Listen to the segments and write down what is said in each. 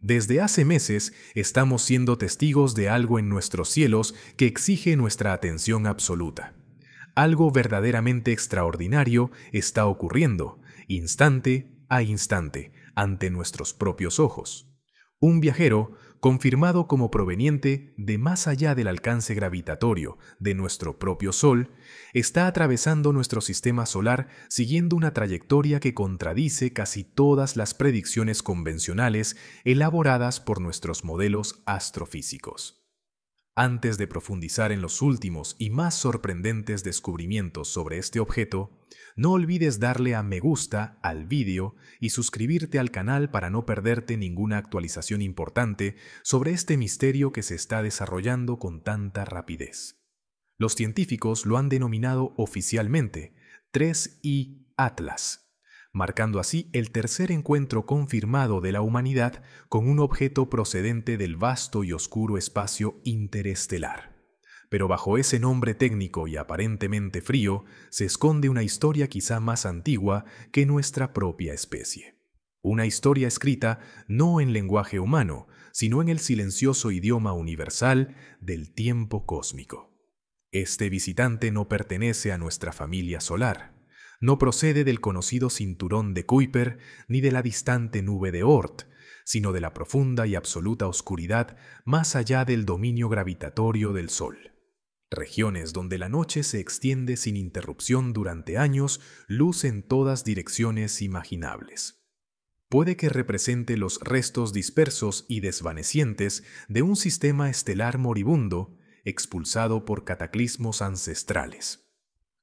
Desde hace meses estamos siendo testigos de algo en nuestros cielos que exige nuestra atención absoluta. Algo verdaderamente extraordinario está ocurriendo, instante a instante, ante nuestros propios ojos. Un viajero, confirmado como proveniente de más allá del alcance gravitatorio de nuestro propio Sol, está atravesando nuestro sistema solar siguiendo una trayectoria que contradice casi todas las predicciones convencionales elaboradas por nuestros modelos astrofísicos. Antes de profundizar en los últimos y más sorprendentes descubrimientos sobre este objeto, no olvides darle a me gusta al vídeo y suscribirte al canal para no perderte ninguna actualización importante sobre este misterio que se está desarrollando con tanta rapidez. Los científicos lo han denominado oficialmente 3I Atlas, marcando así el tercer encuentro confirmado de la humanidad con un objeto procedente del vasto y oscuro espacio interestelar. Pero bajo ese nombre técnico y aparentemente frío se esconde una historia quizá más antigua que nuestra propia especie. Una historia escrita no en lenguaje humano, sino en el silencioso idioma universal del tiempo cósmico. Este visitante no pertenece a nuestra familia solar. No procede del conocido cinturón de Kuiper ni de la distante nube de Oort, sino de la profunda y absoluta oscuridad más allá del dominio gravitatorio del Sol. Regiones donde la noche se extiende sin interrupción durante años, luz en todas direcciones imaginables. Puede que represente los restos dispersos y desvanecientes de un sistema estelar moribundo expulsado por cataclismos ancestrales.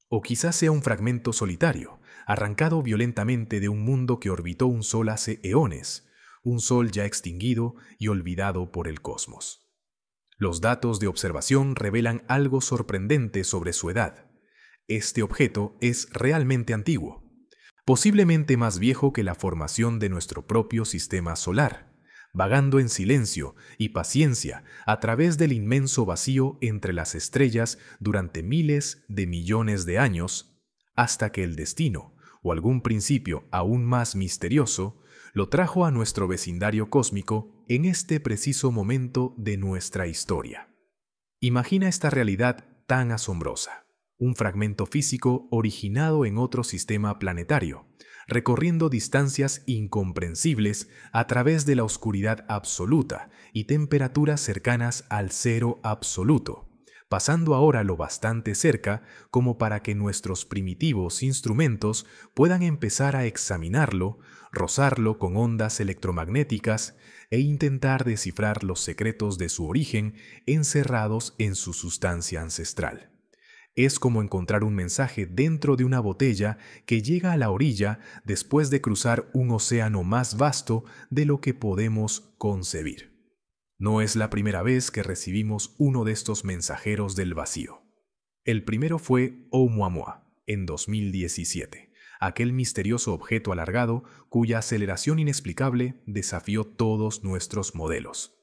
O quizás sea un fragmento solitario, arrancado violentamente de un mundo que orbitó un sol hace eones, un sol ya extinguido y olvidado por el cosmos. Los datos de observación revelan algo sorprendente sobre su edad. Este objeto es realmente antiguo, posiblemente más viejo que la formación de nuestro propio sistema solar, vagando en silencio y paciencia a través del inmenso vacío entre las estrellas durante miles de millones de años, hasta que el destino, o algún principio aún más misterioso, lo trajo a nuestro vecindario cósmico en este preciso momento de nuestra historia. Imagina esta realidad tan asombrosa, un fragmento físico originado en otro sistema planetario, recorriendo distancias incomprensibles a través de la oscuridad absoluta y temperaturas cercanas al cero absoluto, pasando ahora lo bastante cerca como para que nuestros primitivos instrumentos puedan empezar a examinarlo, rozarlo con ondas electromagnéticas e intentar descifrar los secretos de su origen encerrados en su sustancia ancestral. Es como encontrar un mensaje dentro de una botella que llega a la orilla después de cruzar un océano más vasto de lo que podemos concebir. No es la primera vez que recibimos uno de estos mensajeros del vacío. El primero fue Oumuamua, en 2017, aquel misterioso objeto alargado cuya aceleración inexplicable desafió todos nuestros modelos.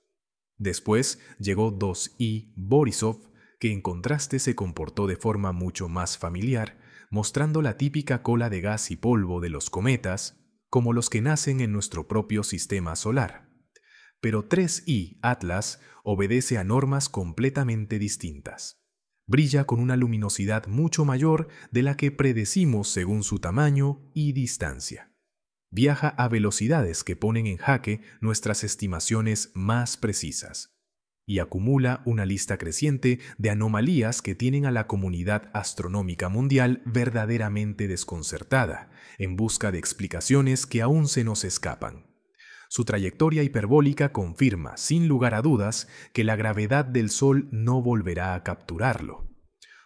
Después llegó 2I Borisov, que en contraste se comportó de forma mucho más familiar, mostrando la típica cola de gas y polvo de los cometas, como los que nacen en nuestro propio sistema solar. Pero 3I Atlas obedece a normas completamente distintas. Brilla con una luminosidad mucho mayor de la que predecimos según su tamaño y distancia. Viaja a velocidades que ponen en jaque nuestras estimaciones más precisas. Y acumula una lista creciente de anomalías que tienen a la comunidad astronómica mundial verdaderamente desconcertada, en busca de explicaciones que aún se nos escapan. Su trayectoria hiperbólica confirma, sin lugar a dudas, que la gravedad del Sol no volverá a capturarlo.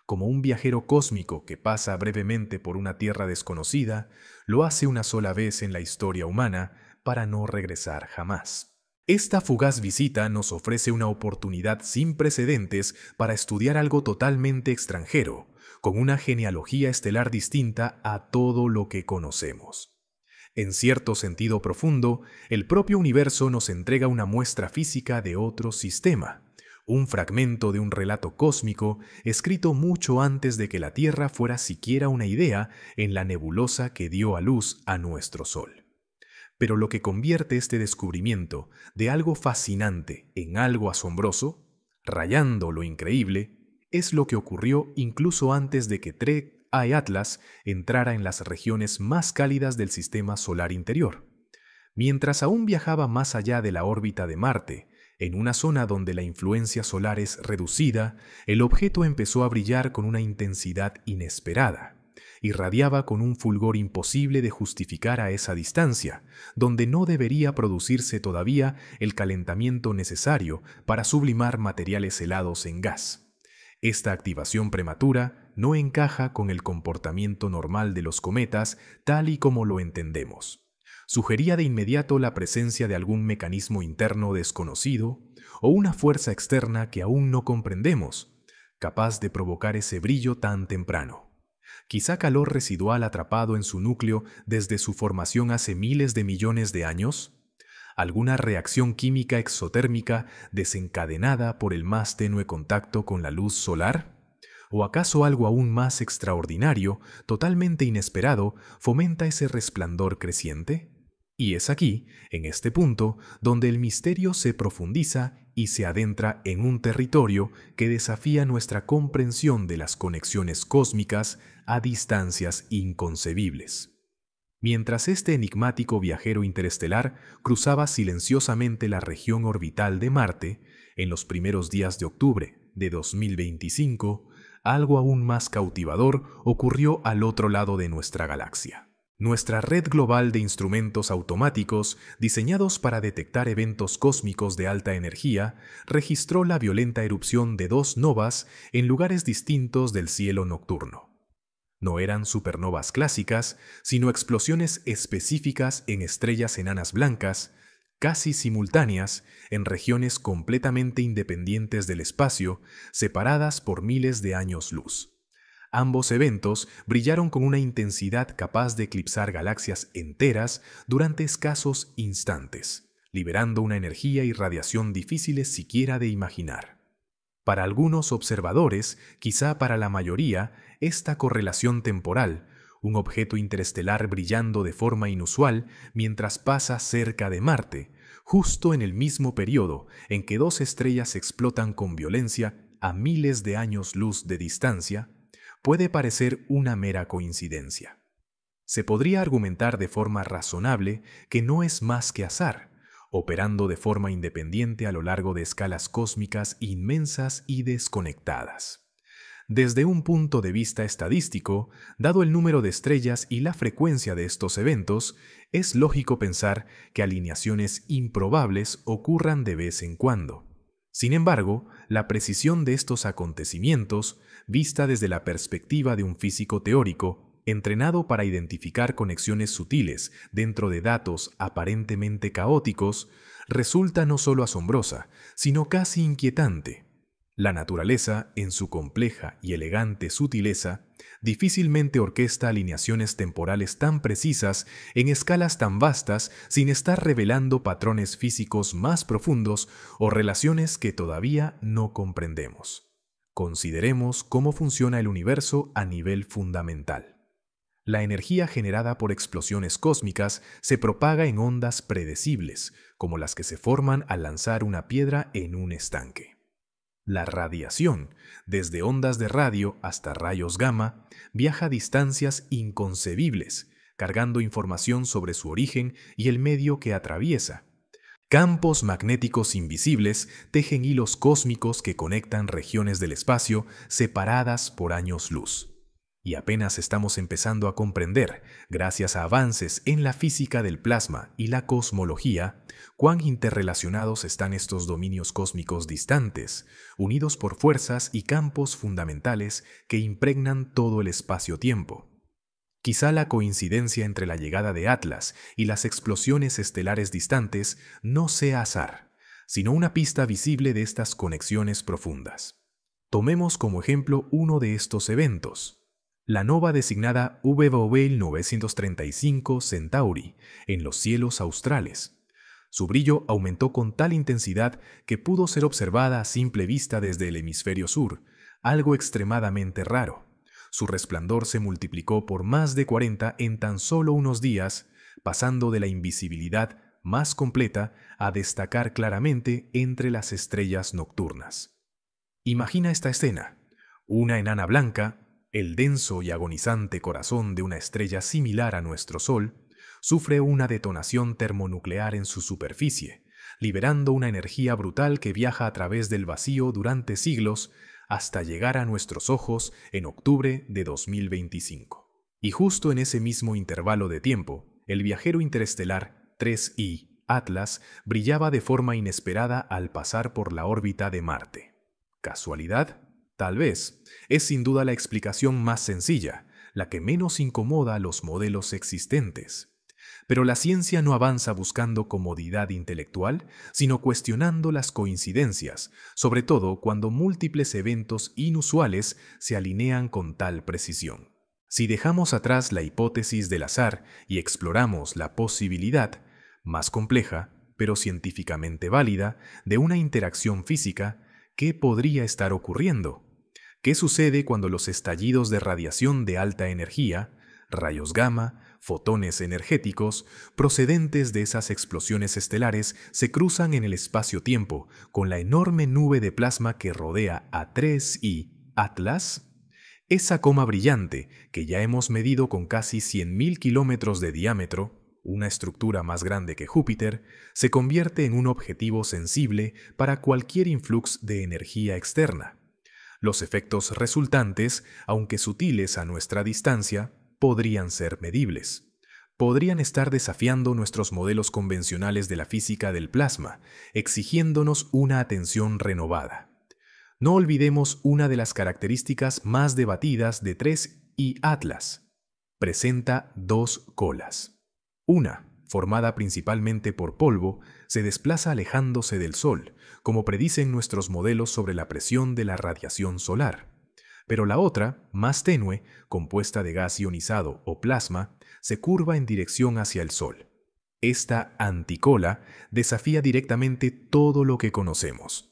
Como un viajero cósmico que pasa brevemente por una tierra desconocida, lo hace una sola vez en la historia humana para no regresar jamás. Esta fugaz visita nos ofrece una oportunidad sin precedentes para estudiar algo totalmente extranjero, con una genealogía estelar distinta a todo lo que conocemos. En cierto sentido profundo, el propio universo nos entrega una muestra física de otro sistema, un fragmento de un relato cósmico escrito mucho antes de que la Tierra fuera siquiera una idea en la nebulosa que dio a luz a nuestro Sol. Pero lo que convierte este descubrimiento de algo fascinante en algo asombroso, rayando lo increíble, es lo que ocurrió incluso antes de que Trek y Atlas entrara en las regiones más cálidas del sistema solar interior. Mientras aún viajaba más allá de la órbita de Marte, en una zona donde la influencia solar es reducida, el objeto empezó a brillar con una intensidad inesperada. Irradiaba con un fulgor imposible de justificar a esa distancia, donde no debería producirse todavía el calentamiento necesario para sublimar materiales helados en gas. Esta activación prematura no encaja con el comportamiento normal de los cometas tal y como lo entendemos. Sugería de inmediato la presencia de algún mecanismo interno desconocido o una fuerza externa que aún no comprendemos, capaz de provocar ese brillo tan temprano. Quizá calor residual atrapado en su núcleo desde su formación hace miles de millones de años, alguna reacción química exotérmica desencadenada por el más tenue contacto con la luz solar, o acaso algo aún más extraordinario, totalmente inesperado, fomenta ese resplandor creciente. Y es aquí, en este punto, donde el misterio se profundiza y se adentra en un territorio que desafía nuestra comprensión de las conexiones cósmicas a distancias inconcebibles. Mientras este enigmático viajero interestelar cruzaba silenciosamente la región orbital de Marte, en los primeros días de octubre de 2025, algo aún más cautivador ocurrió al otro lado de nuestra galaxia. Nuestra red global de instrumentos automáticos, diseñados para detectar eventos cósmicos de alta energía, registró la violenta erupción de dos novas en lugares distintos del cielo nocturno. No eran supernovas clásicas, sino explosiones específicas en estrellas enanas blancas, casi simultáneas, en regiones completamente independientes del espacio, separadas por miles de años luz. Ambos eventos brillaron con una intensidad capaz de eclipsar galaxias enteras durante escasos instantes, liberando una energía y radiación difíciles siquiera de imaginar. Para algunos observadores, quizá para la mayoría, esta correlación temporal, un objeto interestelar brillando de forma inusual mientras pasa cerca de Marte, justo en el mismo periodo en que dos estrellas explotan con violencia a miles de años luz de distancia, puede parecer una mera coincidencia. Se podría argumentar de forma razonable que no es más que azar, operando de forma independiente a lo largo de escalas cósmicas inmensas y desconectadas. Desde un punto de vista estadístico, dado el número de estrellas y la frecuencia de estos eventos, es lógico pensar que alineaciones improbables ocurran de vez en cuando. Sin embargo, la precisión de estos acontecimientos, vista desde la perspectiva de un físico teórico, entrenado para identificar conexiones sutiles dentro de datos aparentemente caóticos, resulta no solo asombrosa, sino casi inquietante. La naturaleza, en su compleja y elegante sutileza, difícilmente orquesta alineaciones temporales tan precisas en escalas tan vastas sin estar revelando patrones físicos más profundos o relaciones que todavía no comprendemos. Consideremos cómo funciona el universo a nivel fundamental. La energía generada por explosiones cósmicas se propaga en ondas predecibles, como las que se forman al lanzar una piedra en un estanque. La radiación, desde ondas de radio hasta rayos gamma, viaja a distancias inconcebibles, cargando información sobre su origen y el medio que atraviesa. Campos magnéticos invisibles tejen hilos cósmicos que conectan regiones del espacio separadas por años luz. Y apenas estamos empezando a comprender, gracias a avances en la física del plasma y la cosmología, cuán interrelacionados están estos dominios cósmicos distantes, unidos por fuerzas y campos fundamentales que impregnan todo el espacio-tiempo. Quizá la coincidencia entre la llegada de Atlas y las explosiones estelares distantes no sea azar, sino una pista visible de estas conexiones profundas. Tomemos como ejemplo uno de estos eventos. La nova designada WV 935 Centauri en los cielos australes. Su brillo aumentó con tal intensidad que pudo ser observada a simple vista desde el hemisferio sur, algo extremadamente raro. Su resplandor se multiplicó por más de 40 en tan solo unos días, pasando de la invisibilidad más completa a destacar claramente entre las estrellas nocturnas. Imagina esta escena: una enana blanca, el denso y agonizante corazón de una estrella similar a nuestro Sol, sufre una detonación termonuclear en su superficie, liberando una energía brutal que viaja a través del vacío durante siglos hasta llegar a nuestros ojos en octubre de 2025. Y justo en ese mismo intervalo de tiempo, el viajero interestelar 3I Atlas brillaba de forma inesperada al pasar por la órbita de Marte. ¿Casualidad? Tal vez. Es sin duda la explicación más sencilla, la que menos incomoda a los modelos existentes. Pero la ciencia no avanza buscando comodidad intelectual, sino cuestionando las coincidencias, sobre todo cuando múltiples eventos inusuales se alinean con tal precisión. Si dejamos atrás la hipótesis del azar y exploramos la posibilidad, más compleja, pero científicamente válida, de una interacción física, ¿qué podría estar ocurriendo? ¿Qué sucede cuando los estallidos de radiación de alta energía, rayos gamma, fotones energéticos, procedentes de esas explosiones estelares se cruzan en el espacio-tiempo con la enorme nube de plasma que rodea a 3I Atlas? Esa coma brillante, que ya hemos medido con casi 100.000 kilómetros de diámetro, una estructura más grande que Júpiter, se convierte en un objetivo sensible para cualquier influx de energía externa. Los efectos resultantes, aunque sutiles a nuestra distancia, podrían ser medibles. Podrían estar desafiando nuestros modelos convencionales de la física del plasma, exigiéndonos una atención renovada. No olvidemos una de las características más debatidas de 3I Atlas. Presenta dos colas. Una, formada principalmente por polvo, se desplaza alejándose del Sol, como predicen nuestros modelos sobre la presión de la radiación solar. Pero la otra, más tenue, compuesta de gas ionizado o plasma, se curva en dirección hacia el Sol. Esta anticola desafía directamente todo lo que conocemos.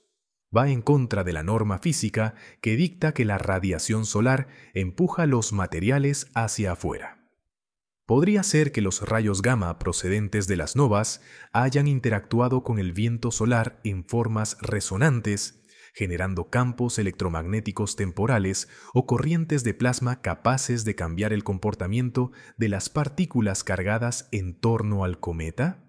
Va en contra de la norma física que dicta que la radiación solar empuja los materiales hacia afuera. Podría ser que los rayos gamma procedentes de las novas hayan interactuado con el viento solar en formas resonantes, generando campos electromagnéticos temporales o corrientes de plasma capaces de cambiar el comportamiento de las partículas cargadas en torno al cometa.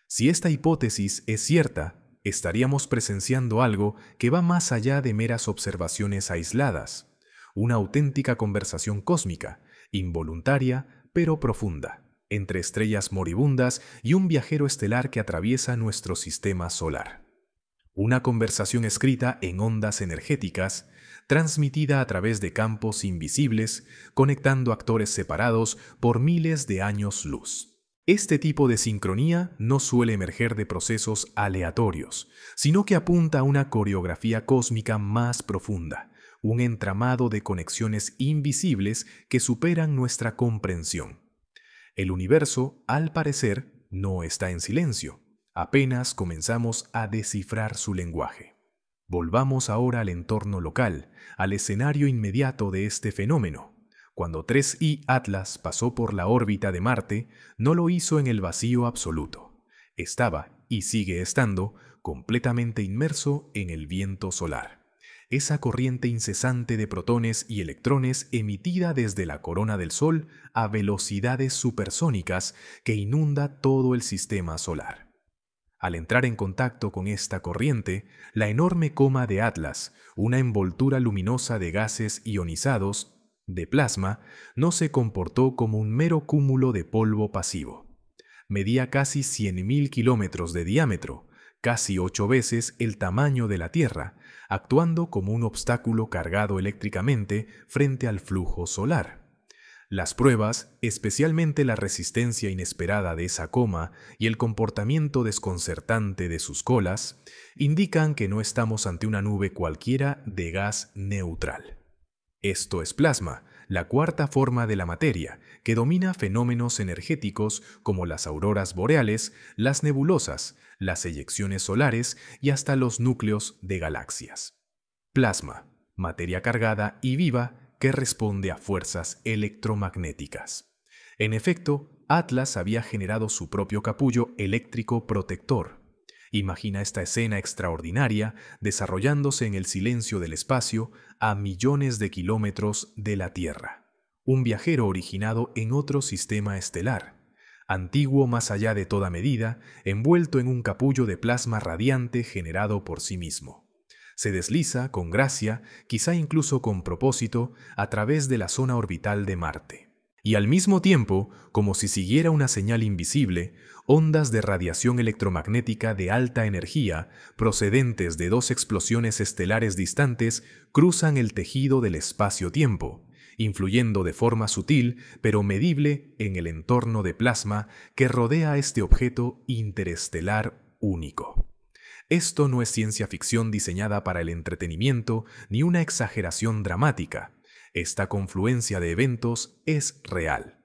Si esta hipótesis es cierta, estaríamos presenciando algo que va más allá de meras observaciones aisladas, una auténtica conversación cósmica, involuntaria, pero profunda, entre estrellas moribundas y un viajero estelar que atraviesa nuestro sistema solar. Una conversación escrita en ondas energéticas, transmitida a través de campos invisibles, conectando actores separados por miles de años luz. Este tipo de sincronía no suele emerger de procesos aleatorios, sino que apunta a una coreografía cósmica más profunda, un entramado de conexiones invisibles que superan nuestra comprensión. El universo, al parecer, no está en silencio. Apenas comenzamos a descifrar su lenguaje. Volvamos ahora al entorno local, al escenario inmediato de este fenómeno. Cuando 3I Atlas pasó por la órbita de Marte, no lo hizo en el vacío absoluto. Estaba, y sigue estando, completamente inmerso en el viento solar. Esa corriente incesante de protones y electrones emitida desde la corona del Sol a velocidades supersónicas que inunda todo el sistema solar. Al entrar en contacto con esta corriente, la enorme coma de Atlas, una envoltura luminosa de gases ionizados, de plasma, no se comportó como un mero cúmulo de polvo pasivo. Medía casi 100.000 kilómetros de diámetro, casi 8 veces el tamaño de la Tierra, actuando como un obstáculo cargado eléctricamente frente al flujo solar. Las pruebas, especialmente la resistencia inesperada de esa coma y el comportamiento desconcertante de sus colas, indican que no estamos ante una nube cualquiera de gas neutral. Esto es plasma, la cuarta forma de la materia, que domina fenómenos energéticos como las auroras boreales, las nebulosas, las eyecciones solares y hasta los núcleos de galaxias. Plasma, materia cargada y viva que responde a fuerzas electromagnéticas. En efecto, Atlas había generado su propio capullo eléctrico protector. Imagina esta escena extraordinaria desarrollándose en el silencio del espacio a millones de kilómetros de la Tierra. Un viajero originado en otro sistema estelar, antiguo más allá de toda medida, envuelto en un capullo de plasma radiante generado por sí mismo. Se desliza con gracia, quizá incluso con propósito, a través de la zona orbital de Marte. Y al mismo tiempo, como si siguiera una señal invisible, ondas de radiación electromagnética de alta energía, procedentes de dos explosiones estelares distantes, cruzan el tejido del espacio-tiempo, influyendo de forma sutil pero medible en el entorno de plasma que rodea a este objeto interestelar único. Esto no es ciencia ficción diseñada para el entretenimiento ni una exageración dramática. Esta confluencia de eventos es real.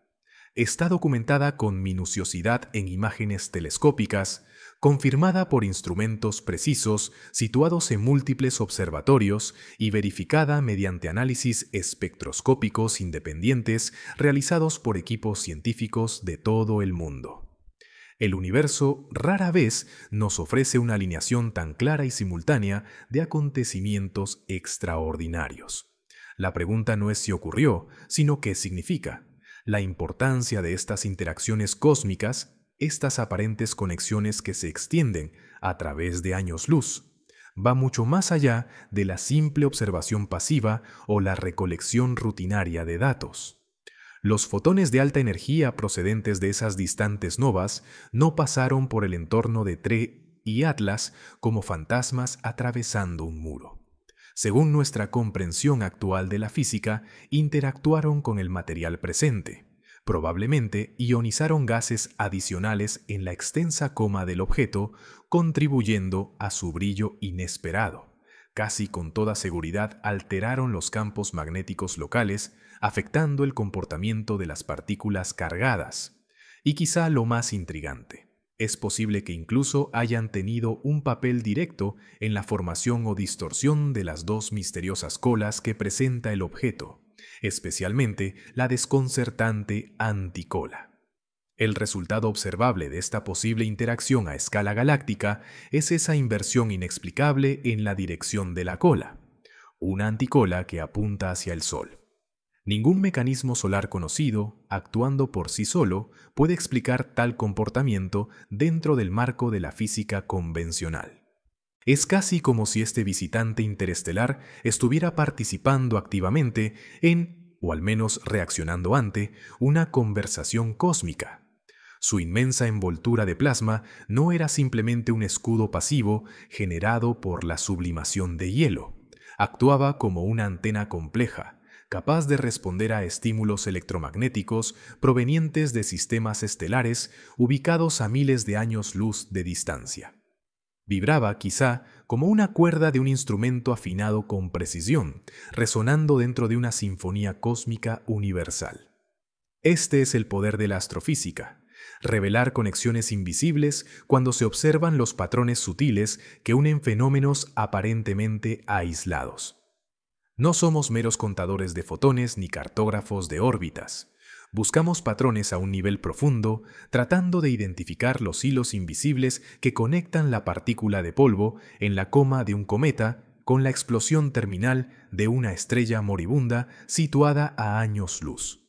Está documentada con minuciosidad en imágenes telescópicas, confirmada por instrumentos precisos situados en múltiples observatorios y verificada mediante análisis espectroscópicos independientes realizados por equipos científicos de todo el mundo. El universo rara vez nos ofrece una alineación tan clara y simultánea de acontecimientos extraordinarios. La pregunta no es si ocurrió, sino qué significa. La importancia de estas interacciones cósmicas, estas aparentes conexiones que se extienden a través de años luz, va mucho más allá de la simple observación pasiva o la recolección rutinaria de datos. Los fotones de alta energía procedentes de esas distantes novas no pasaron por el entorno de TRE y Atlas como fantasmas atravesando un muro. Según nuestra comprensión actual de la física, interactuaron con el material presente. Probablemente ionizaron gases adicionales en la extensa coma del objeto, contribuyendo a su brillo inesperado. Casi con toda seguridad alteraron los campos magnéticos locales, afectando el comportamiento de las partículas cargadas. Y quizá lo más intrigante, es posible que incluso hayan tenido un papel directo en la formación o distorsión de las dos misteriosas colas que presenta el objeto, especialmente la desconcertante anticola. El resultado observable de esta posible interacción a escala galáctica es esa inversión inexplicable en la dirección de la cola, una anticola que apunta hacia el Sol. Ningún mecanismo solar conocido, actuando por sí solo, puede explicar tal comportamiento dentro del marco de la física convencional. Es casi como si este visitante interestelar estuviera participando activamente en, o al menos reaccionando ante, una conversación cósmica. Su inmensa envoltura de plasma no era simplemente un escudo pasivo generado por la sublimación de hielo. Actuaba como una antena compleja, capaz de responder a estímulos electromagnéticos provenientes de sistemas estelares ubicados a miles de años luz de distancia. Vibraba, quizá, como una cuerda de un instrumento afinado con precisión, resonando dentro de una sinfonía cósmica universal. Este es el poder de la astrofísica: revelar conexiones invisibles cuando se observan los patrones sutiles que unen fenómenos aparentemente aislados. No somos meros contadores de fotones ni cartógrafos de órbitas. Buscamos patrones a un nivel profundo, tratando de identificar los hilos invisibles que conectan la partícula de polvo en la coma de un cometa con la explosión terminal de una estrella moribunda situada a años luz.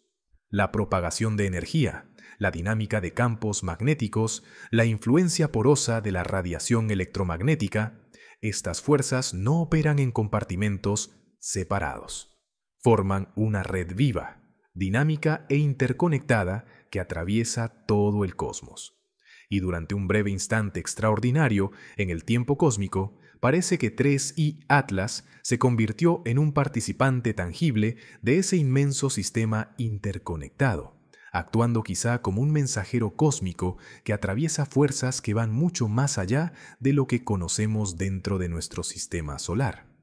La propagación de energía, la dinámica de campos magnéticos, la influencia porosa de la radiación electromagnética, estas fuerzas no operan en compartimentos separados. Forman una red viva, dinámica e interconectada que atraviesa todo el cosmos. Y durante un breve instante extraordinario en el tiempo cósmico, parece que 3I Atlas se convirtió en un participante tangible de ese inmenso sistema interconectado, actuando quizá como un mensajero cósmico que atraviesa fuerzas que van mucho más allá de lo que conocemos dentro de nuestro sistema solar.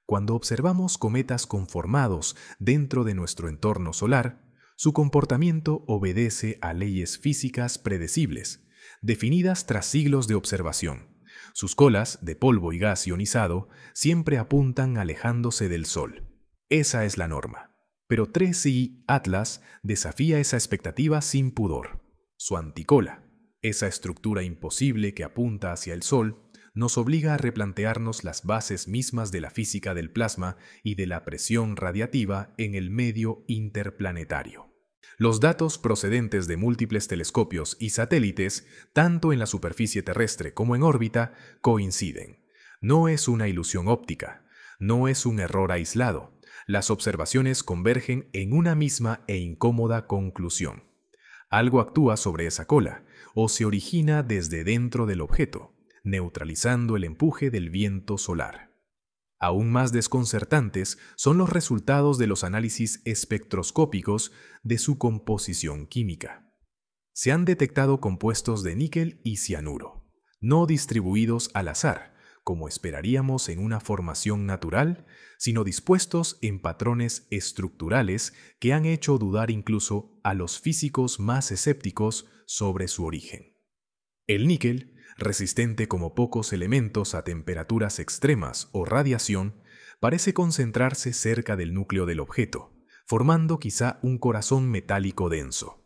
Cuando observamos cometas conformados dentro de nuestro entorno solar, su comportamiento obedece a leyes físicas predecibles, definidas tras siglos de observación. Sus colas, de polvo y gas ionizado, siempre apuntan alejándose del Sol. Esa es la norma. Pero 3I Atlas desafía esa expectativa sin pudor. Su anticola, esa estructura imposible que apunta hacia el Sol, nos obliga a replantearnos las bases mismas de la física del plasma y de la presión radiativa en el medio interplanetario. Los datos procedentes de múltiples telescopios y satélites, tanto en la superficie terrestre como en órbita, coinciden. No es una ilusión óptica, no es un error aislado. Las observaciones convergen en una misma e incómoda conclusión. Algo actúa sobre esa cola, o se origina desde dentro del objeto, neutralizando el empuje del viento solar. Aún más desconcertantes son los resultados de los análisis espectroscópicos de su composición química. Se han detectado compuestos de níquel y cianuro, no distribuidos al azar, como esperaríamos en una formación natural, sino dispuestos en patrones estructurales que han hecho dudar incluso a los físicos más escépticos sobre su origen. El níquel, resistente como pocos elementos a temperaturas extremas o radiación, parece concentrarse cerca del núcleo del objeto, formando quizá un corazón metálico denso.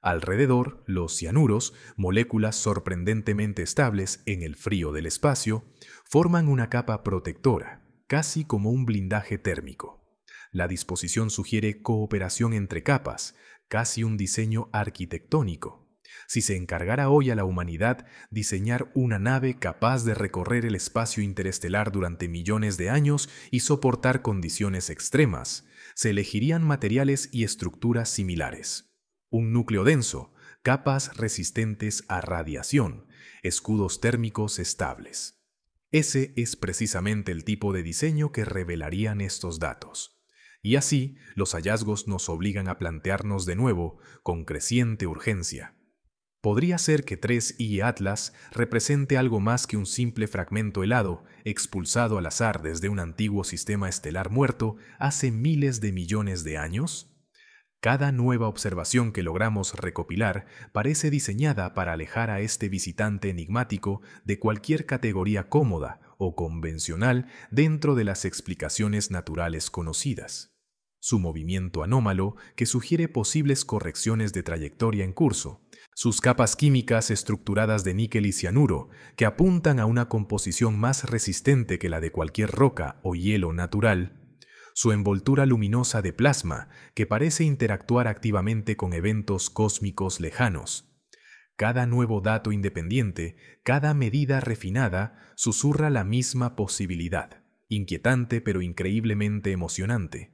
Alrededor, los cianuros, moléculas sorprendentemente estables en el frío del espacio, forman una capa protectora, casi como un blindaje térmico. La disposición sugiere cooperación entre capas, casi un diseño arquitectónico. Si se encargara hoy a la humanidad diseñar una nave capaz de recorrer el espacio interestelar durante millones de años y soportar condiciones extremas, se elegirían materiales y estructuras similares. Un núcleo denso, capas resistentes a radiación, escudos térmicos estables. Ese es precisamente el tipo de diseño que revelarían estos datos. Y así, los hallazgos nos obligan a plantearnos de nuevo, con creciente urgencia. ¿Podría ser que 3I Atlas represente algo más que un simple fragmento helado expulsado al azar desde un antiguo sistema estelar muerto hace miles de millones de años? Cada nueva observación que logramos recopilar parece diseñada para alejar a este visitante enigmático de cualquier categoría cómoda o convencional dentro de las explicaciones naturales conocidas. Su movimiento anómalo, que sugiere posibles correcciones de trayectoria en curso, sus capas químicas estructuradas de níquel y cianuro, que apuntan a una composición más resistente que la de cualquier roca o hielo natural, su envoltura luminosa de plasma, que parece interactuar activamente con eventos cósmicos lejanos. Cada nuevo dato independiente, cada medida refinada, susurra la misma posibilidad, inquietante pero increíblemente emocionante.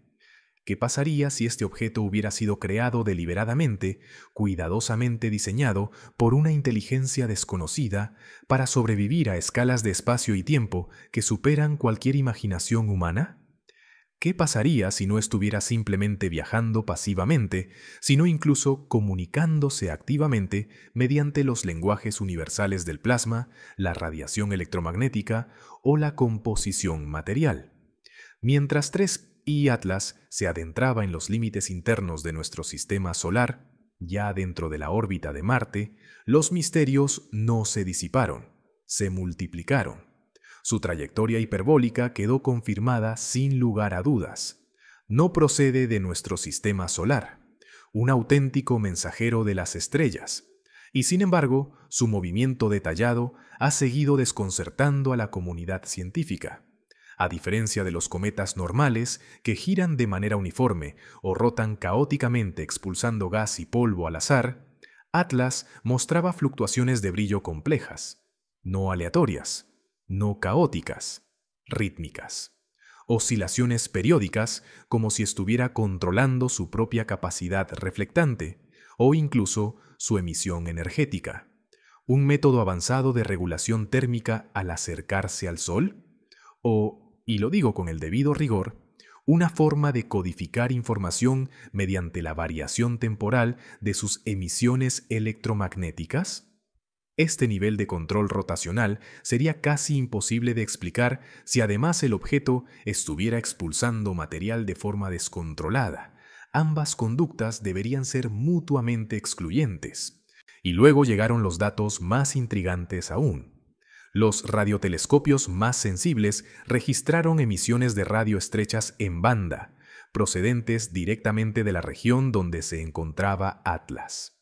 ¿Qué pasaría si este objeto hubiera sido creado deliberadamente, cuidadosamente diseñado por una inteligencia desconocida para sobrevivir a escalas de espacio y tiempo que superan cualquier imaginación humana? ¿Qué pasaría si no estuviera simplemente viajando pasivamente, sino incluso comunicándose activamente mediante los lenguajes universales del plasma, la radiación electromagnética o la composición material? Mientras 3I Atlas se adentraba en los límites internos de nuestro sistema solar, ya dentro de la órbita de Marte, los misterios no se disiparon, se multiplicaron. Su trayectoria hiperbólica quedó confirmada sin lugar a dudas. No procede de nuestro sistema solar, un auténtico mensajero de las estrellas, y sin embargo, su movimiento detallado ha seguido desconcertando a la comunidad científica. A diferencia de los cometas normales, que giran de manera uniforme o rotan caóticamente expulsando gas y polvo al azar, Atlas mostraba fluctuaciones de brillo complejas, no aleatorias, no caóticas, rítmicas. Oscilaciones periódicas como si estuviera controlando su propia capacidad reflectante o incluso su emisión energética. ¿Un método avanzado de regulación térmica al acercarse al Sol? O, y lo digo con el debido rigor, una forma de codificar información mediante la variación temporal de sus emisiones electromagnéticas? Este nivel de control rotacional sería casi imposible de explicar si además el objeto estuviera expulsando material de forma descontrolada. Ambas conductas deberían ser mutuamente excluyentes. Y luego llegaron los datos más intrigantes aún. Los radiotelescopios más sensibles registraron emisiones de radio estrechas en banda, procedentes directamente de la región donde se encontraba Atlas.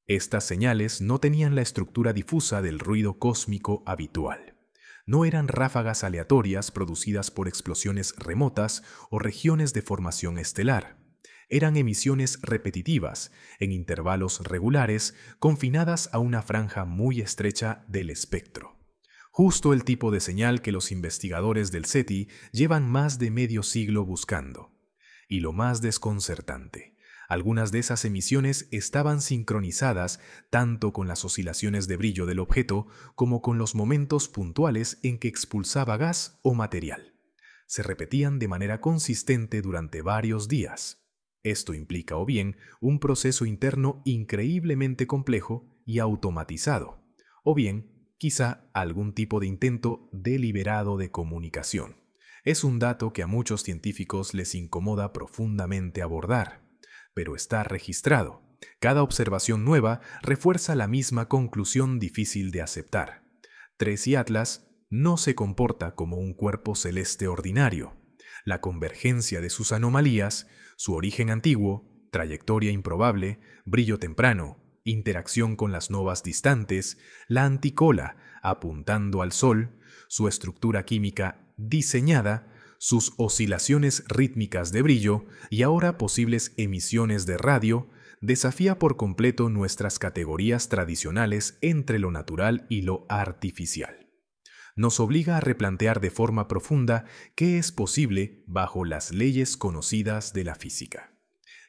Estas señales no tenían la estructura difusa del ruido cósmico habitual. No eran ráfagas aleatorias producidas por explosiones remotas o regiones de formación estelar. Eran emisiones repetitivas, en intervalos regulares, confinadas a una franja muy estrecha del espectro. Justo el tipo de señal que los investigadores del SETI llevan más de medio siglo buscando. Y lo más desconcertante, algunas de esas emisiones estaban sincronizadas tanto con las oscilaciones de brillo del objeto como con los momentos puntuales en que expulsaba gas o material. Se repetían de manera consistente durante varios días. Esto implica o bien un proceso interno increíblemente complejo y automatizado, o bien quizá algún tipo de intento deliberado de comunicación. Es un dato que a muchos científicos les incomoda profundamente abordar, pero está registrado. Cada observación nueva refuerza la misma conclusión difícil de aceptar. 3 y Atlas no se comporta como un cuerpo celeste ordinario. La convergencia de sus anomalías, su origen antiguo, trayectoria improbable, brillo temprano, interacción con las novas distantes, la anticola apuntando al Sol, su estructura química diseñada, sus oscilaciones rítmicas de brillo y ahora posibles emisiones de radio, desafía por completo nuestras categorías tradicionales entre lo natural y lo artificial. Nos obliga a replantear de forma profunda qué es posible bajo las leyes conocidas de la física.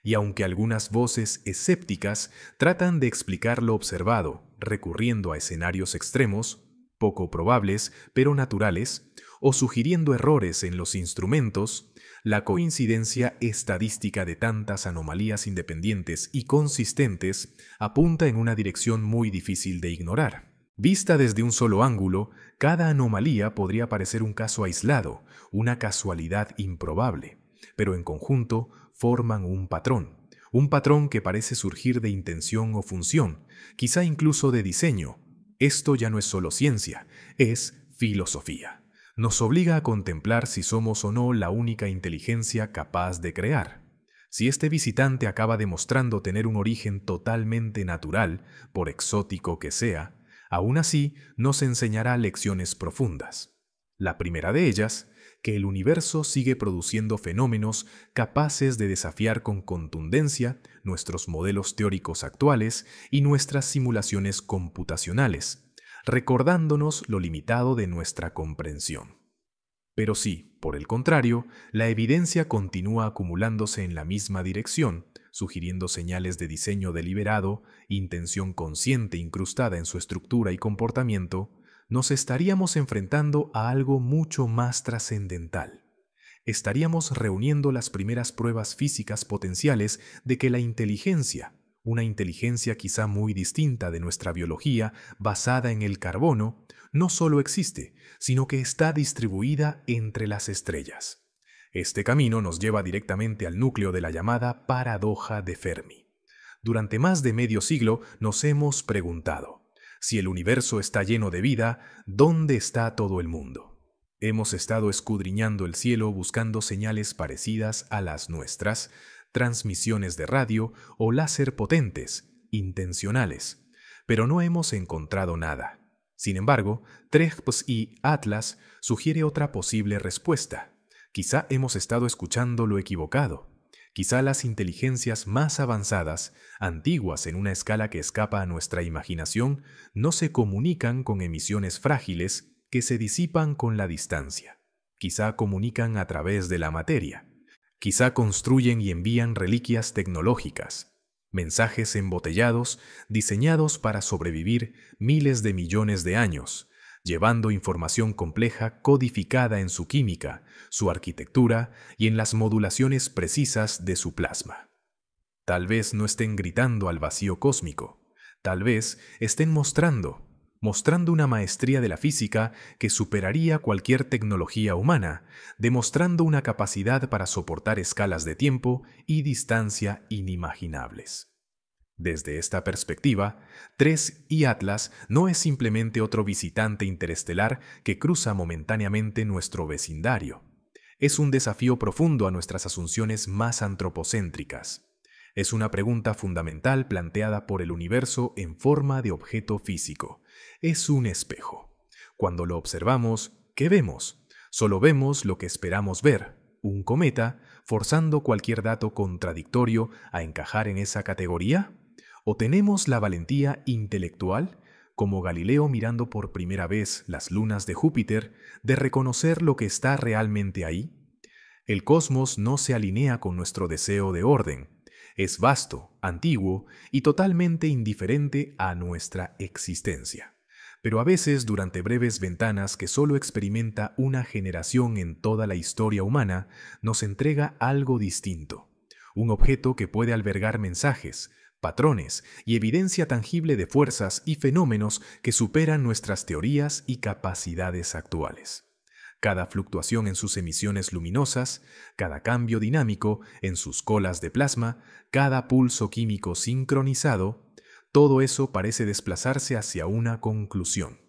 Y aunque algunas voces escépticas tratan de explicar lo observado recurriendo a escenarios extremos, poco probables pero naturales, o sugiriendo errores en los instrumentos, la coincidencia estadística de tantas anomalías independientes y consistentes apunta en una dirección muy difícil de ignorar. Vista desde un solo ángulo, cada anomalía podría parecer un caso aislado, una casualidad improbable, pero en conjunto forman un patrón que parece surgir de intención o función, quizá incluso de diseño. Esto ya no es solo ciencia, es filosofía. Nos obliga a contemplar si somos o no la única inteligencia capaz de crear. Si este visitante acaba demostrando tener un origen totalmente natural, por exótico que sea, aún así nos enseñará lecciones profundas. La primera de ellas, que el universo sigue produciendo fenómenos capaces de desafiar con contundencia nuestros modelos teóricos actuales y nuestras simulaciones computacionales, recordándonos lo limitado de nuestra comprensión. Pero si, por el contrario, la evidencia continúa acumulándose en la misma dirección, sugiriendo señales de diseño deliberado, intención consciente incrustada en su estructura y comportamiento, nos estaríamos enfrentando a algo mucho más trascendental. Estaríamos reuniendo las primeras pruebas físicas potenciales de que la inteligencia, una inteligencia quizá muy distinta de nuestra biología basada en el carbono, no solo existe, sino que está distribuida entre las estrellas. Este camino nos lleva directamente al núcleo de la llamada paradoja de Fermi. Durante más de medio siglo nos hemos preguntado: si el universo está lleno de vida, ¿dónde está todo el mundo? Hemos estado escudriñando el cielo buscando señales parecidas a las nuestras, transmisiones de radio o láser potentes, intencionales, pero no hemos encontrado nada. Sin embargo, 3 y Atlas sugiere otra posible respuesta. Quizá hemos estado escuchando lo equivocado. Quizá las inteligencias más avanzadas, antiguas en una escala que escapa a nuestra imaginación, no se comunican con emisiones frágiles que se disipan con la distancia. Quizá comunican a través de la materia. Quizá construyen y envían reliquias tecnológicas, mensajes embotellados diseñados para sobrevivir miles de millones de años, llevando información compleja codificada en su química, su arquitectura y en las modulaciones precisas de su plasma. Tal vez no estén gritando al vacío cósmico, tal vez estén mostrando una maestría de la física que superaría cualquier tecnología humana, demostrando una capacidad para soportar escalas de tiempo y distancia inimaginables. Desde esta perspectiva, 3 y Atlas no es simplemente otro visitante interestelar que cruza momentáneamente nuestro vecindario. Es un desafío profundo a nuestras asunciones más antropocéntricas. Es una pregunta fundamental planteada por el universo en forma de objeto físico. Es un espejo. Cuando lo observamos, ¿qué vemos? Solo vemos lo que esperamos ver, un cometa, forzando cualquier dato contradictorio a encajar en esa categoría. ¿O tenemos la valentía intelectual, como Galileo mirando por primera vez las lunas de Júpiter, de reconocer lo que está realmente ahí? El cosmos no se alinea con nuestro deseo de orden. Es vasto, antiguo y totalmente indiferente a nuestra existencia. Pero a veces, durante breves ventanas que solo experimenta una generación en toda la historia humana, nos entrega algo distinto. Un objeto que puede albergar mensajes, patrones y evidencia tangible de fuerzas y fenómenos que superan nuestras teorías y capacidades actuales. Cada fluctuación en sus emisiones luminosas, cada cambio dinámico en sus colas de plasma, cada pulso químico sincronizado, todo eso parece desplazarse hacia una conclusión.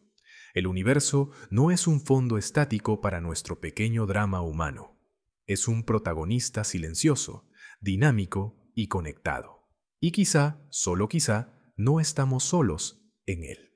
El universo no es un fondo estático para nuestro pequeño drama humano. Es un protagonista silencioso, dinámico y conectado. Y quizá, solo quizá, no estamos solos en él.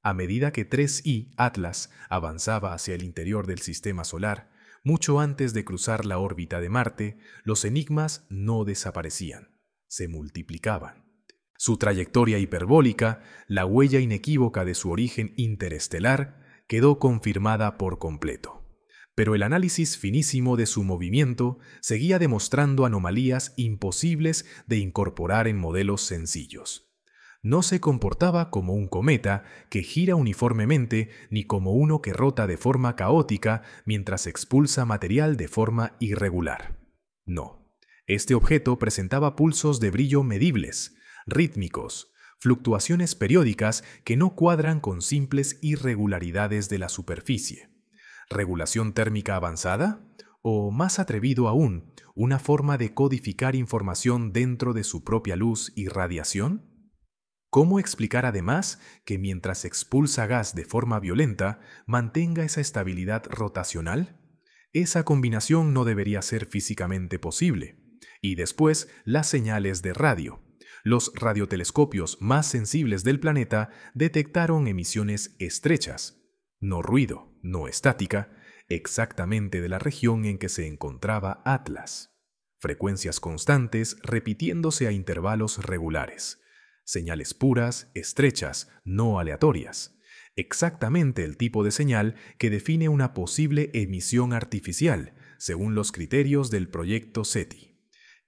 A medida que 3I Atlas avanzaba hacia el interior del sistema solar, mucho antes de cruzar la órbita de Marte, los enigmas no desaparecían, se multiplicaban. Su trayectoria hiperbólica, la huella inequívoca de su origen interestelar, quedó confirmada por completo. Pero el análisis finísimo de su movimiento seguía demostrando anomalías imposibles de incorporar en modelos sencillos. No se comportaba como un cometa que gira uniformemente ni como uno que rota de forma caótica mientras expulsa material de forma irregular. No, este objeto presentaba pulsos de brillo medibles, rítmicos, fluctuaciones periódicas que no cuadran con simples irregularidades de la superficie. ¿Regulación térmica avanzada? O, más atrevido aún, una forma de codificar información dentro de su propia luz y radiación? ¿Cómo explicar además que mientras expulsa gas de forma violenta, mantenga esa estabilidad rotacional? Esa combinación no debería ser físicamente posible. Y después, las señales de radio. Los radiotelescopios más sensibles del planeta detectaron emisiones estrechas, no ruido, no estática, exactamente de la región en que se encontraba Atlas. Frecuencias constantes repitiéndose a intervalos regulares. Señales puras, estrechas, no aleatorias. Exactamente el tipo de señal que define una posible emisión artificial, según los criterios del proyecto SETI.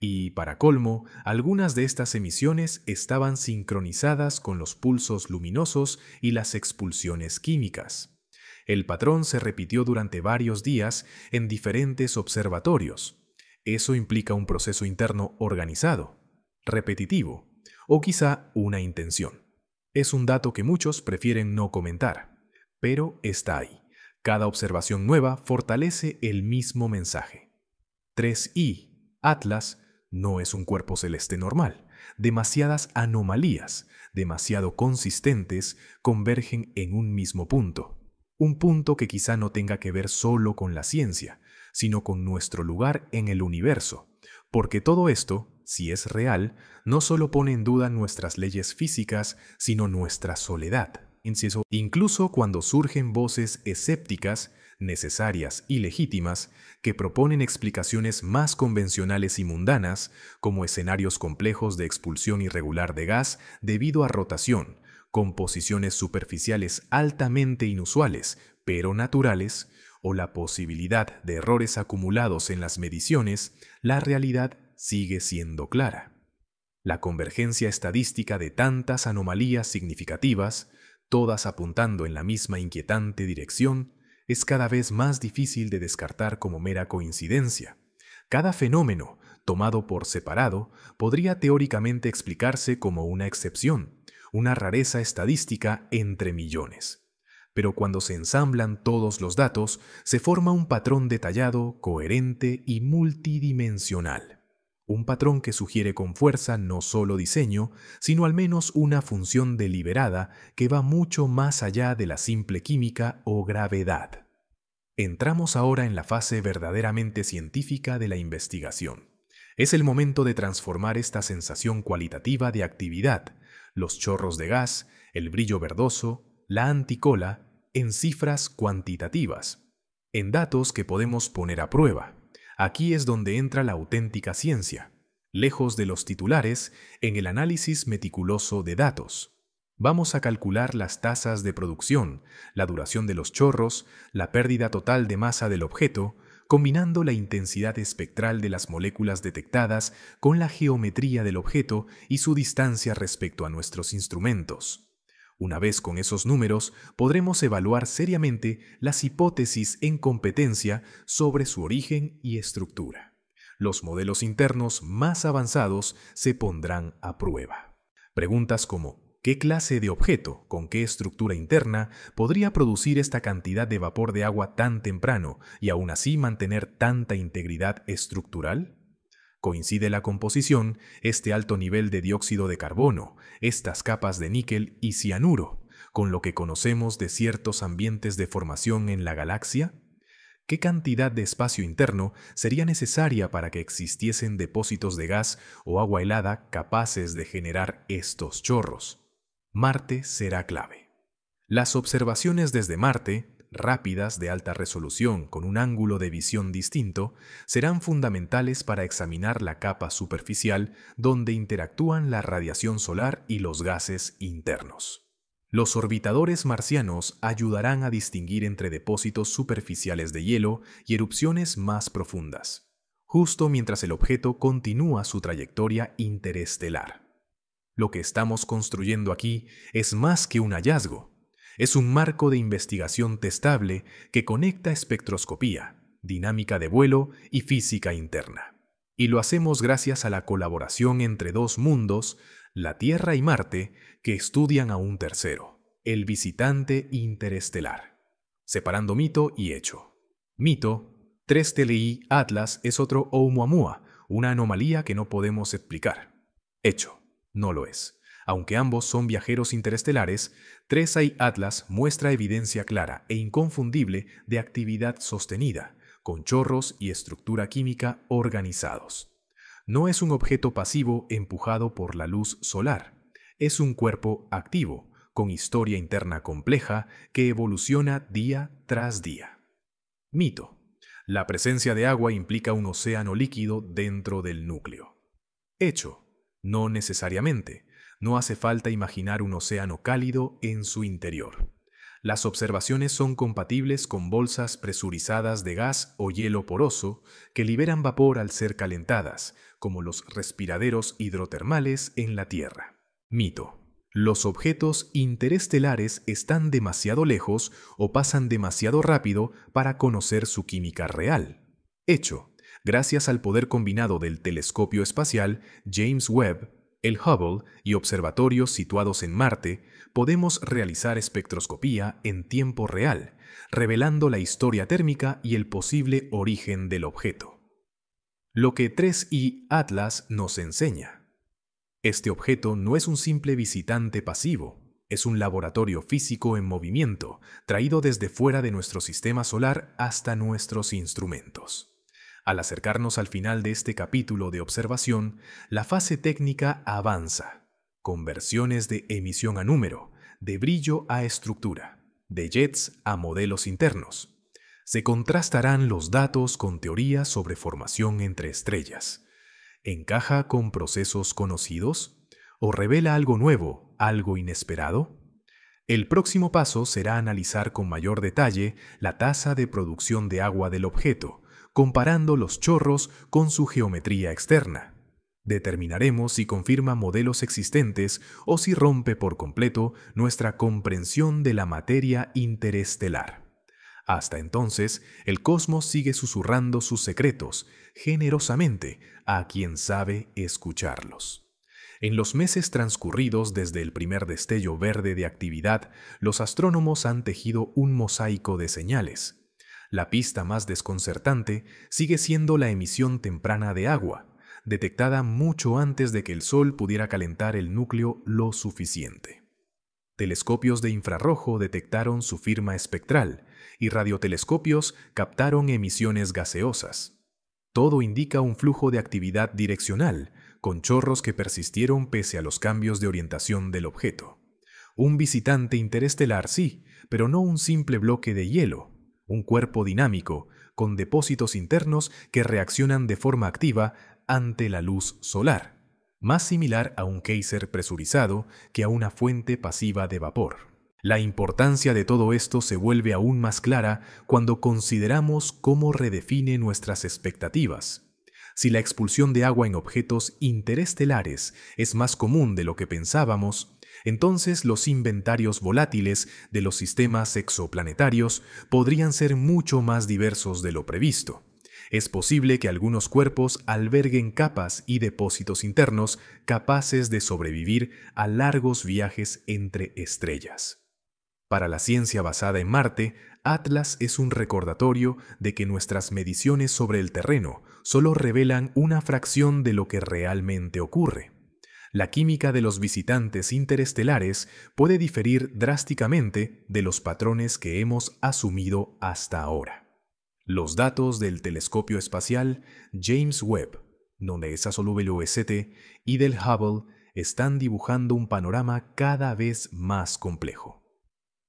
Y, para colmo, algunas de estas emisiones estaban sincronizadas con los pulsos luminosos y las expulsiones químicas. El patrón se repitió durante varios días en diferentes observatorios. Eso implica un proceso interno organizado, repetitivo, o quizá una intención. Es un dato que muchos prefieren no comentar, pero está ahí. Cada observación nueva fortalece el mismo mensaje. 3I, Atlas, no es un cuerpo celeste normal. Demasiadas anomalías, demasiado consistentes, convergen en un mismo punto. Un punto que quizá no tenga que ver solo con la ciencia, sino con nuestro lugar en el universo. Porque todo esto, si es real, no solo pone en duda nuestras leyes físicas, sino nuestra soledad. Incluso cuando surgen voces escépticas, necesarias y legítimas, que proponen explicaciones más convencionales y mundanas, como escenarios complejos de expulsión irregular de gas debido a rotación, composiciones superficiales altamente inusuales, pero naturales, o la posibilidad de errores acumulados en las mediciones, la realidad sigue siendo clara. La convergencia estadística de tantas anomalías significativas, todas apuntando en la misma inquietante dirección, es cada vez más difícil de descartar como mera coincidencia. Cada fenómeno, tomado por separado, podría teóricamente explicarse como una excepción, una rareza estadística entre millones. Pero cuando se ensamblan todos los datos, se forma un patrón detallado, coherente y multidimensional. Un patrón que sugiere con fuerza no solo diseño, sino al menos una función deliberada que va mucho más allá de la simple química o gravedad. Entramos ahora en la fase verdaderamente científica de la investigación. Es el momento de transformar esta sensación cualitativa de actividad, los chorros de gas, el brillo verdoso, la anticola, en cifras cuantitativas, en datos que podemos poner a prueba. Aquí es donde entra la auténtica ciencia, lejos de los titulares, en el análisis meticuloso de datos. Vamos a calcular las tasas de producción, la duración de los chorros, la pérdida total de masa del objeto, combinando la intensidad espectral de las moléculas detectadas con la geometría del objeto y su distancia respecto a nuestros instrumentos. Una vez con esos números, podremos evaluar seriamente las hipótesis en competencia sobre su origen y estructura. Los modelos internos más avanzados se pondrán a prueba. Preguntas como ¿qué clase de objeto, con qué estructura interna, podría producir esta cantidad de vapor de agua tan temprano y aún así mantener tanta integridad estructural? Coincide la composición, este alto nivel de dióxido de carbono, estas capas de níquel y cianuro, con lo que conocemos de ciertos ambientes de formación en la galaxia? ¿Qué cantidad de espacio interno sería necesaria para que existiesen depósitos de gas o agua helada capaces de generar estos chorros? Marte será clave. Las observaciones desde Marte, rápidas, de alta resolución, con un ángulo de visión distinto, serán fundamentales para examinar la capa superficial donde interactúan la radiación solar y los gases internos. Los orbitadores marcianos ayudarán a distinguir entre depósitos superficiales de hielo y erupciones más profundas, justo mientras el objeto continúa su trayectoria interestelar. Lo que estamos construyendo aquí es más que un hallazgo. Es un marco de investigación testable que conecta espectroscopía, dinámica de vuelo y física interna. Y lo hacemos gracias a la colaboración entre dos mundos, la Tierra y Marte, que estudian a un tercero, el visitante interestelar. Separando mito y hecho. Mito, 3 Telei Atlas es otro Oumuamua, una anomalía que no podemos explicar. Hecho, no lo es. Aunque ambos son viajeros interestelares, 3i Atlas muestra evidencia clara e inconfundible de actividad sostenida, con chorros y estructura química organizados. No es un objeto pasivo empujado por la luz solar, es un cuerpo activo, con historia interna compleja que evoluciona día tras día. Mito. La presencia de agua implica un océano líquido dentro del núcleo. Hecho. No necesariamente. No hace falta imaginar un océano cálido en su interior. Las observaciones son compatibles con bolsas presurizadas de gas o hielo poroso que liberan vapor al ser calentadas, como los respiraderos hidrotermales en la Tierra. Mito. Los objetos interestelares están demasiado lejos o pasan demasiado rápido para conocer su química real. Hecho. Gracias al poder combinado del telescopio espacial James Webb, el Hubble y observatorios situados en Marte, podemos realizar espectroscopía en tiempo real, revelando la historia térmica y el posible origen del objeto. Lo que 3i Atlas nos enseña. Este objeto no es un simple visitante pasivo, es un laboratorio físico en movimiento, traído desde fuera de nuestro sistema solar hasta nuestros instrumentos. Al acercarnos al final de este capítulo de observación, la fase técnica avanza. Conversiones de emisión a número, de brillo a estructura, de jets a modelos internos. Se contrastarán los datos con teorías sobre formación entre estrellas. ¿Encaja con procesos conocidos? ¿O revela algo nuevo, algo inesperado? El próximo paso será analizar con mayor detalle la tasa de producción de agua del objeto, comparando los chorros con su geometría externa. Determinaremos si confirma modelos existentes o si rompe por completo nuestra comprensión de la materia interestelar. Hasta entonces, el cosmos sigue susurrando sus secretos generosamente a quien sabe escucharlos. En los meses transcurridos desde el primer destello verde de actividad, los astrónomos han tejido un mosaico de señales. La pista más desconcertante sigue siendo la emisión temprana de agua, detectada mucho antes de que el Sol pudiera calentar el núcleo lo suficiente. Telescopios de infrarrojo detectaron su firma espectral y radiotelescopios captaron emisiones gaseosas. Todo indica un flujo de actividad direccional, con chorros que persistieron pese a los cambios de orientación del objeto. Un visitante interestelar sí, pero no un simple bloque de hielo, un cuerpo dinámico, con depósitos internos que reaccionan de forma activa ante la luz solar, más similar a un geyser presurizado que a una fuente pasiva de vapor. La importancia de todo esto se vuelve aún más clara cuando consideramos cómo redefine nuestras expectativas. Si la expulsión de agua en objetos interestelares es más común de lo que pensábamos, entonces los inventarios volátiles de los sistemas exoplanetarios podrían ser mucho más diversos de lo previsto. Es posible que algunos cuerpos alberguen capas y depósitos internos capaces de sobrevivir a largos viajes entre estrellas. Para la ciencia basada en Marte, Atlas es un recordatorio de que nuestras mediciones sobre el terreno solo revelan una fracción de lo que realmente ocurre. La química de los visitantes interestelares puede diferir drásticamente de los patrones que hemos asumido hasta ahora. Los datos del telescopio espacial James Webb, donde es WST, y del Hubble están dibujando un panorama cada vez más complejo.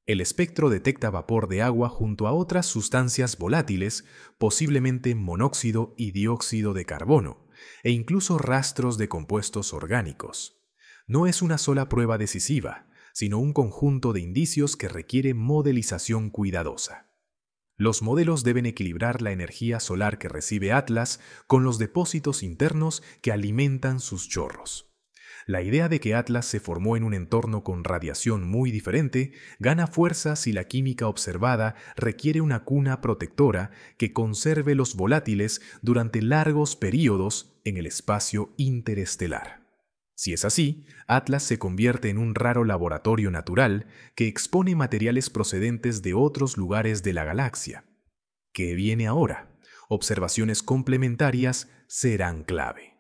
El espectro detecta vapor de agua junto a otras sustancias volátiles, posiblemente monóxido y dióxido de carbono, e incluso rastros de compuestos orgánicos. No es una sola prueba decisiva, sino un conjunto de indicios que requiere modelización cuidadosa. Los modelos deben equilibrar la energía solar que recibe Atlas con los depósitos internos que alimentan sus chorros. La idea de que Atlas se formó en un entorno con radiación muy diferente gana fuerza si la química observada requiere una cuna protectora que conserve los volátiles durante largos períodos en el espacio interestelar. Si es así, Atlas se convierte en un raro laboratorio natural que expone materiales procedentes de otros lugares de la galaxia. ¿Qué viene ahora? Observaciones complementarias serán clave.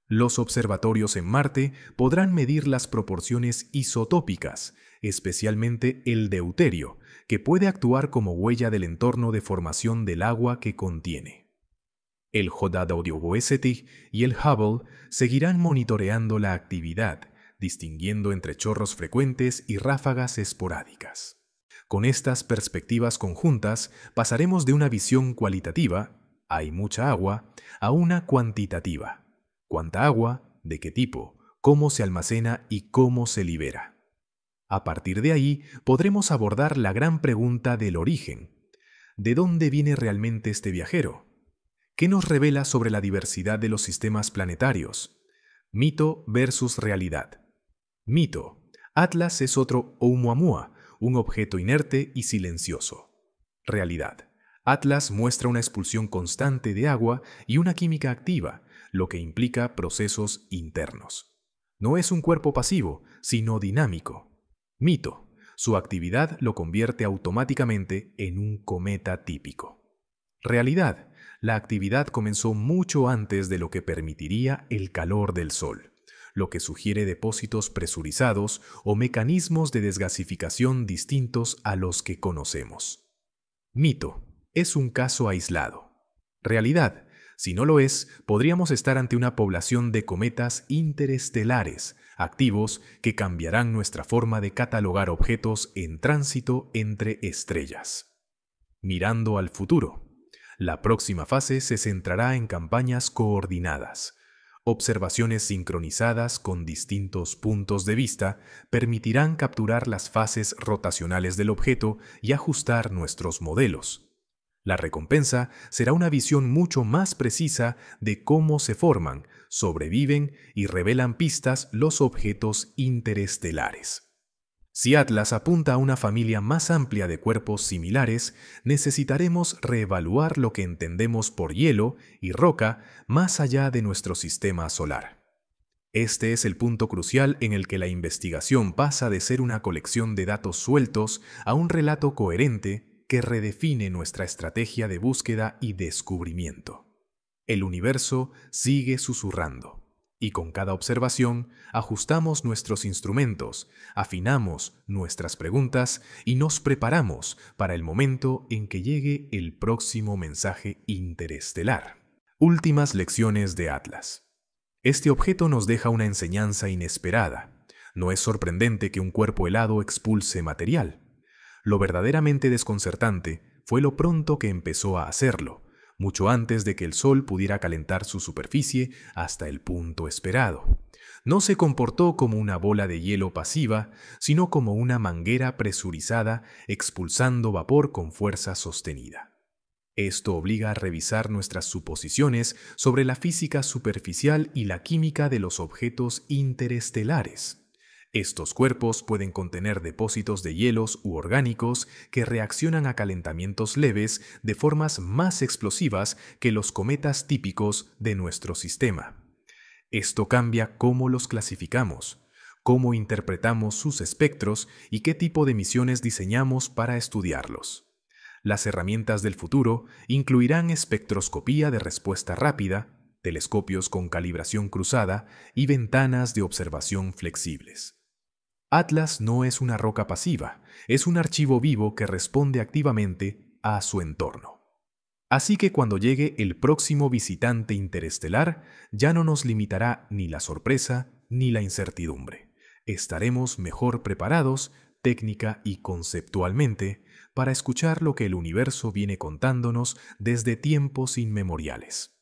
Los observatorios en Marte podrán medir las proporciones isotópicas, especialmente el deuterio, que puede actuar como huella del entorno de formación del agua que contiene. El JWST y el Hubble seguirán monitoreando la actividad, distinguiendo entre chorros frecuentes y ráfagas esporádicas. Con estas perspectivas conjuntas, pasaremos de una visión cualitativa, hay mucha agua, a una cuantitativa. ¿Cuánta agua? ¿De qué tipo? ¿Cómo se almacena y cómo se libera? A partir de ahí, podremos abordar la gran pregunta del origen. ¿De dónde viene realmente este viajero? ¿Qué nos revela sobre la diversidad de los sistemas planetarios? Mito versus realidad. Mito. Atlas es otro Oumuamua, un objeto inerte y silencioso. Realidad. Atlas muestra una expulsión constante de agua y una química activa, lo que implica procesos internos. No es un cuerpo pasivo, sino dinámico. Mito. Su actividad lo convierte automáticamente en un cometa típico. Realidad. La actividad comenzó mucho antes de lo que permitiría el calor del Sol, lo que sugiere depósitos presurizados o mecanismos de desgasificación distintos a los que conocemos. Mito. Es un caso aislado. Realidad. Si no lo es, podríamos estar ante una población de cometas interestelares, activos, que cambiarán nuestra forma de catalogar objetos en tránsito entre estrellas. Mirando al futuro. La próxima fase se centrará en campañas coordinadas. Observaciones sincronizadas con distintos puntos de vista permitirán capturar las fases rotacionales del objeto y ajustar nuestros modelos. La recompensa será una visión mucho más precisa de cómo se forman, sobreviven y revelan pistas los objetos interestelares. Si Atlas apunta a una familia más amplia de cuerpos similares, necesitaremos reevaluar lo que entendemos por hielo y roca más allá de nuestro sistema solar. Este es el punto crucial en el que la investigación pasa de ser una colección de datos sueltos a un relato coherente que redefine nuestra estrategia de búsqueda y descubrimiento. El universo sigue susurrando, y con cada observación ajustamos nuestros instrumentos, afinamos nuestras preguntas y nos preparamos para el momento en que llegue el próximo mensaje interestelar. Últimas lecciones de Atlas. Este objeto nos deja una enseñanza inesperada. No es sorprendente que un cuerpo helado expulse material. Lo verdaderamente desconcertante fue lo pronto que empezó a hacerlo, mucho antes de que el Sol pudiera calentar su superficie hasta el punto esperado. No se comportó como una bola de hielo pasiva, sino como una manguera presurizada expulsando vapor con fuerza sostenida. Esto obliga a revisar nuestras suposiciones sobre la física superficial y la química de los objetos interestelares. Estos cuerpos pueden contener depósitos de hielos u orgánicos que reaccionan a calentamientos leves de formas más explosivas que los cometas típicos de nuestro sistema. Esto cambia cómo los clasificamos, cómo interpretamos sus espectros y qué tipo de misiones diseñamos para estudiarlos. Las herramientas del futuro incluirán espectroscopía de respuesta rápida, telescopios con calibración cruzada y ventanas de observación flexibles. Atlas no es una roca pasiva, es un archivo vivo que responde activamente a su entorno. Así que cuando llegue el próximo visitante interestelar, ya no nos limitará ni la sorpresa ni la incertidumbre. Estaremos mejor preparados, técnica y conceptualmente, para escuchar lo que el universo viene contándonos desde tiempos inmemoriales.